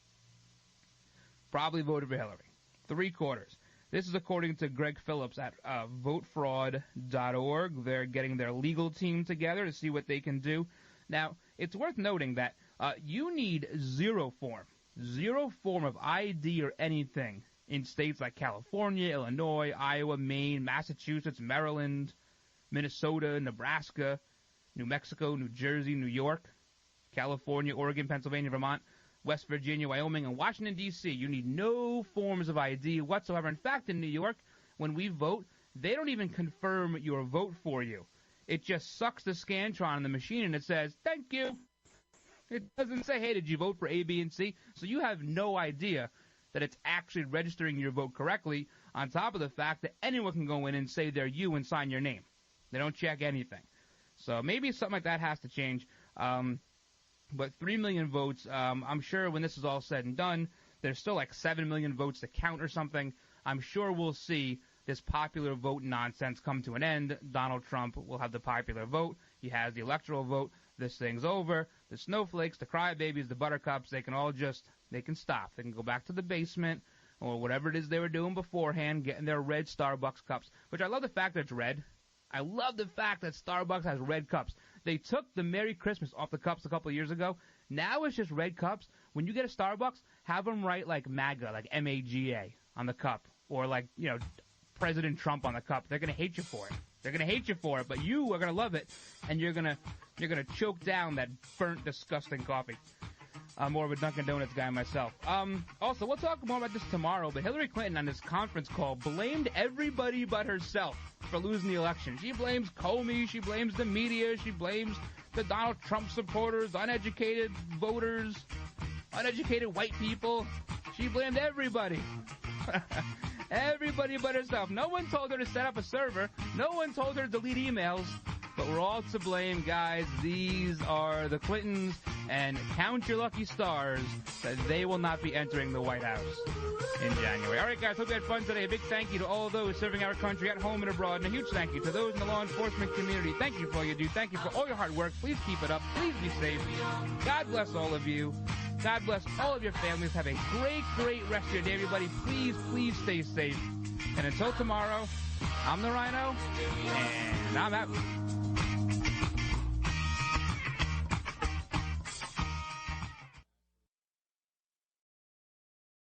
probably voted for Hillary. 3/4. This is according to Greg Phillips at votefraud.org. They're getting their legal team together to see what they can do. Now, it's worth noting that you need zero form of ID or anything in states like California, Illinois, Iowa, Maine, Massachusetts, Maryland, Minnesota, Nebraska, New Mexico, New Jersey, New York, California, Oregon, Pennsylvania, Vermont. West Virginia, Wyoming, and Washington, D.C., you need no forms of ID whatsoever. In fact, in New York, when we vote, they don't even confirm your vote for you. It just sucks the Scantron in the machine, and it says, thank you. It doesn't say, hey, did you vote for A, B, and C? So you have no idea that it's actually registering your vote correctly, on top of the fact that anyone can go in and say they're you and sign your name. They don't check anything. So maybe something like that has to change. But 3 million votes, I'm sure when this is all said and done, there's still like 7 million votes to count or something. I'm sure we'll see this popular vote nonsense come to an end. Donald Trump will have the popular vote. He has the electoral vote. This thing's over. The snowflakes, the crybabies, the buttercups, they can stop. They can go back to the basement or whatever it is they were doing beforehand, getting their red Starbucks cups, which I love the fact that it's red. I love the fact that Starbucks has red cups. They took the Merry Christmas off the cups a couple of years ago. Now it's just red cups. When you get a Starbucks, have them write like MAGA, like M-A-G-A on the cup, or like, President Trump on the cup. They're going to hate you for it. They're going to hate you for it, but you are going to love it, and you're going to choke down that burnt, disgusting coffee. I'm more of a Dunkin' Donuts guy myself. Also, we'll talk more about this tomorrow, but Hillary Clinton on this conference call blamed everybody but herself for losing the election. She blames Comey, she blames the media, she blames the Donald Trump supporters, uneducated voters, uneducated white people. She blamed everybody. Everybody but herself. No one told her to set up a server. No one told her to delete emails. But we're all to blame, guys. These are the Clintons, and count your lucky stars that they will not be entering the White House in January. All right, guys, hope you had fun today. A big thank you to all those serving our country at home and abroad, and a huge thank you to those in the law enforcement community. Thank you for all you do. Thank you for all your hard work. Please keep it up. Please be safe. God bless all of you. God bless all of your families. Have a great, great rest of your day, everybody. Please, please stay safe. And until tomorrow, I'm the Ryno, and I'm out.